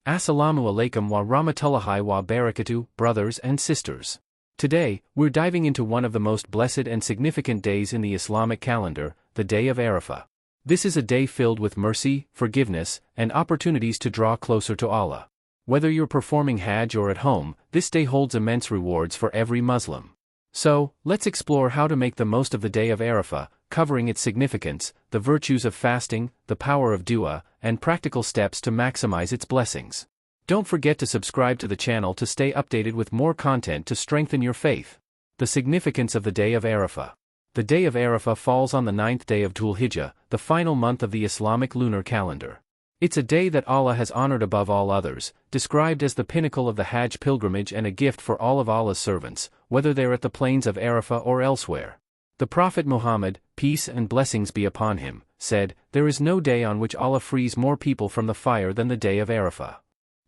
Assalamu alaikum wa rahmatullahi wa barakatuh, brothers and sisters. Today, we're diving into one of the most blessed and significant days in the Islamic calendar, the day of Arafah. This is a day filled with mercy, forgiveness, and opportunities to draw closer to Allah. Whether you're performing Hajj or at home, this day holds immense rewards for every Muslim. So, let's explore how to make the most of the day of Arafah, covering its significance, the virtues of fasting, the power of dua, and practical steps to maximize its blessings. Don't forget to subscribe to the channel to stay updated with more content to strengthen your faith. The significance of the day of Arafah. The day of Arafah falls on the 9th day of Dhul-Hijjah, the final month of the Islamic lunar calendar. It's a day that Allah has honored above all others, described as the pinnacle of the Hajj pilgrimage and a gift for all of Allah's servants, whether they're at the plains of Arafah or elsewhere. The Prophet Muhammad, peace and blessings be upon him, said, "There is no day on which Allah frees more people from the fire than the day of Arafah."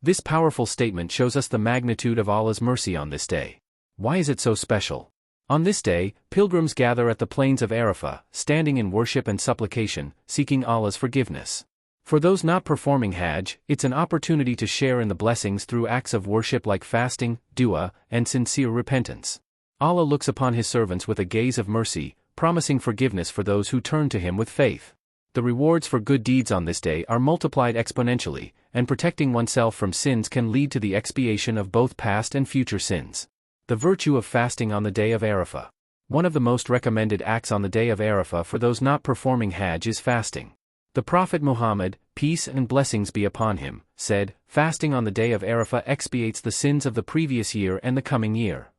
This powerful statement shows us the magnitude of Allah's mercy on this day. Why is it so special? On this day, pilgrims gather at the plains of Arafah, standing in worship and supplication, seeking Allah's forgiveness. For those not performing Hajj, it's an opportunity to share in the blessings through acts of worship like fasting, dua, and sincere repentance. Allah looks upon His servants with a gaze of mercy, promising forgiveness for those who turn to Him with faith. The rewards for good deeds on this day are multiplied exponentially, and protecting oneself from sins can lead to the expiation of both past and future sins. The virtue of fasting on the day of Arafah. One of the most recommended acts on the day of Arafah for those not performing Hajj is fasting. The Prophet Muhammad, peace and blessings be upon him, said, "Fasting on the day of Arafah expiates the sins of the previous year and the coming year."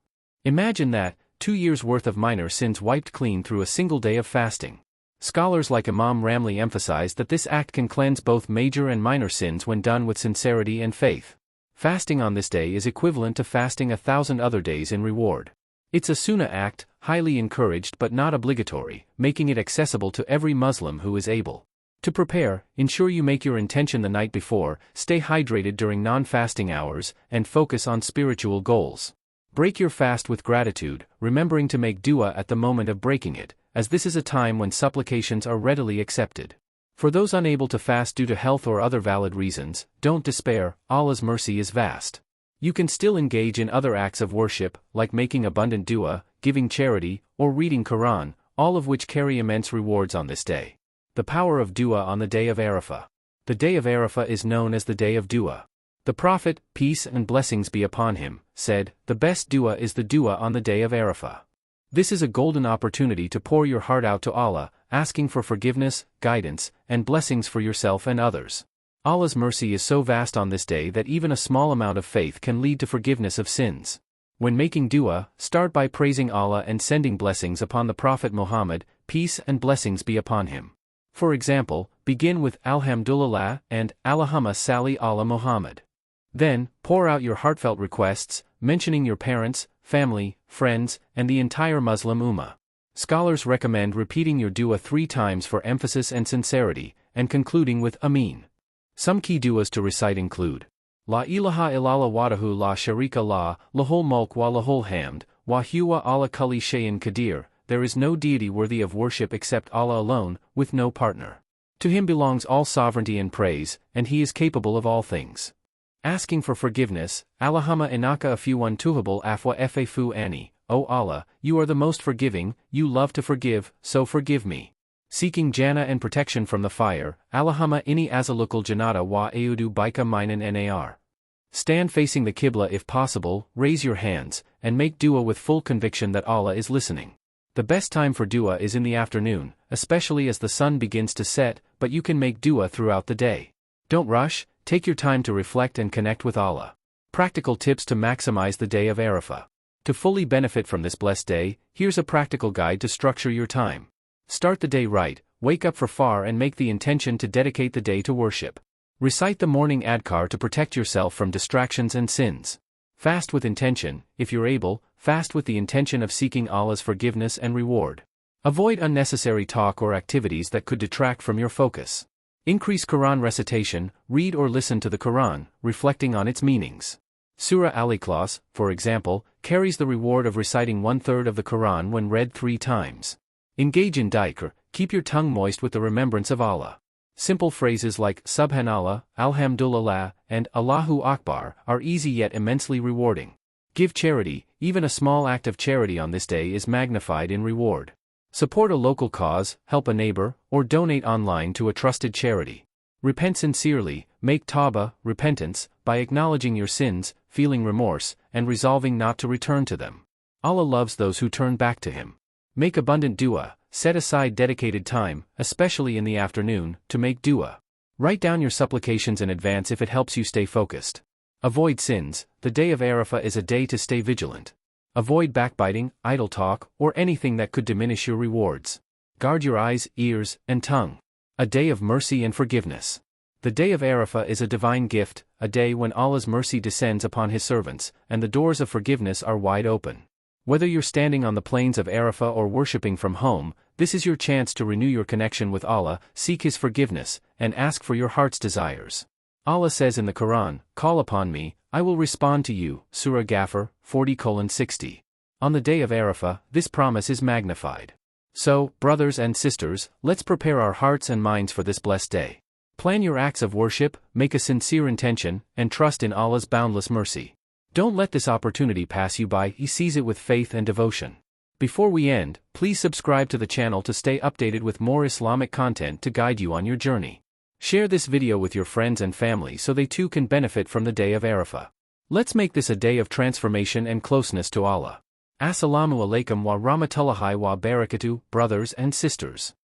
Imagine that, 2 years' worth of minor sins wiped clean through a single day of fasting. Scholars like Imam Ramli emphasize that this act can cleanse both major and minor sins when done with sincerity and faith. Fasting on this day is equivalent to fasting 1,000 other days in reward. It's a sunnah act, highly encouraged but not obligatory, making it accessible to every Muslim who is able. To prepare, ensure you make your intention the night before, stay hydrated during non-fasting hours, and focus on spiritual goals. Break your fast with gratitude, remembering to make dua at the moment of breaking it, as this is a time when supplications are readily accepted. For those unable to fast due to health or other valid reasons, don't despair, Allah's mercy is vast. You can still engage in other acts of worship, like making abundant dua, giving charity, or reading Quran, all of which carry immense rewards on this day. The power of dua on the day of Arafah. The day of Arafah is known as the day of dua. The Prophet, peace and blessings be upon him, said, "The best dua is the dua on the day of Arafah." This is a golden opportunity to pour your heart out to Allah, asking for forgiveness, guidance, and blessings for yourself and others. Allah's mercy is so vast on this day that even a small amount of faith can lead to forgiveness of sins. When making dua, start by praising Allah and sending blessings upon the Prophet Muhammad, peace and blessings be upon him. For example, begin with Alhamdulillah and Allahumma salli ala Muhammad. Then, pour out your heartfelt requests, mentioning your parents, family, friends, and the entire Muslim Ummah. Scholars recommend repeating your dua 3 times for emphasis and sincerity, and concluding with Ameen. Some key duas to recite include: La ilaha illallah wahdahu la sharika lah, lahul mulk wa lahul hamd, wa huwa ala kulli shay'in qadir. There is no deity worthy of worship except Allah alone, with no partner. To Him belongs all sovereignty and praise, and He is capable of all things. Asking for forgiveness, Allahumma inaka afuwan tuhibul afwa fafu ani, O Allah, you are the most forgiving, you love to forgive, so forgive me. Seeking jannah and protection from the fire, Allahumma inni azalukul jannata wa audu bika minan nar. Stand facing the Qibla if possible, raise your hands, and make dua with full conviction that Allah is listening. The best time for dua is in the afternoon, especially as the sun begins to set, but you can make dua throughout the day. Don't rush, take your time to reflect and connect with Allah. Practical tips to maximize the day of Arafah. To fully benefit from this blessed day, here's a practical guide to structure your time. Start the day right, wake up for far and make the intention to dedicate the day to worship. Recite the morning adhkar to protect yourself from distractions and sins. Fast with intention, if you're able, fast with the intention of seeking Allah's forgiveness and reward. Avoid unnecessary talk or activities that could detract from your focus. Increase Quran recitation, read or listen to the Quran, reflecting on its meanings. Surah Al-Ikhlas, for example, carries the reward of reciting 1/3 of the Quran when read 3 times. Engage in dhikr, keep your tongue moist with the remembrance of Allah. Simple phrases like Subhanallah, Alhamdulillah, and Allahu Akbar are easy yet immensely rewarding. Give charity. Even a small act of charity on this day is magnified in reward. Support a local cause, help a neighbor, or donate online to a trusted charity. Repent sincerely, make tawbah, repentance, by acknowledging your sins, feeling remorse, and resolving not to return to them. Allah loves those who turn back to Him. Make abundant dua, set aside dedicated time, especially in the afternoon, to make dua. Write down your supplications in advance if it helps you stay focused. Avoid sins. The day of Arafah is a day to stay vigilant. Avoid backbiting, idle talk, or anything that could diminish your rewards. Guard your eyes, ears, and tongue. A day of mercy and forgiveness. The day of Arafah is a divine gift, a day when Allah's mercy descends upon His servants, and the doors of forgiveness are wide open. Whether you're standing on the plains of Arafah or worshipping from home, this is your chance to renew your connection with Allah, seek His forgiveness, and ask for your heart's desires. Allah says in the Quran, "Call upon me, I will respond to you," Surah Ghafir, 40:60. On the day of Arafah, this promise is magnified. So, brothers and sisters, let's prepare our hearts and minds for this blessed day. Plan your acts of worship, make a sincere intention, and trust in Allah's boundless mercy. Don't let this opportunity pass you by. He sees it with faith and devotion. Before we end, please subscribe to the channel to stay updated with more Islamic content to guide you on your journey. Share this video with your friends and family so they too can benefit from the day of Arafah. Let's make this a day of transformation and closeness to Allah. Assalamu alaikum wa rahmatullahi wa barakatuh, brothers and sisters.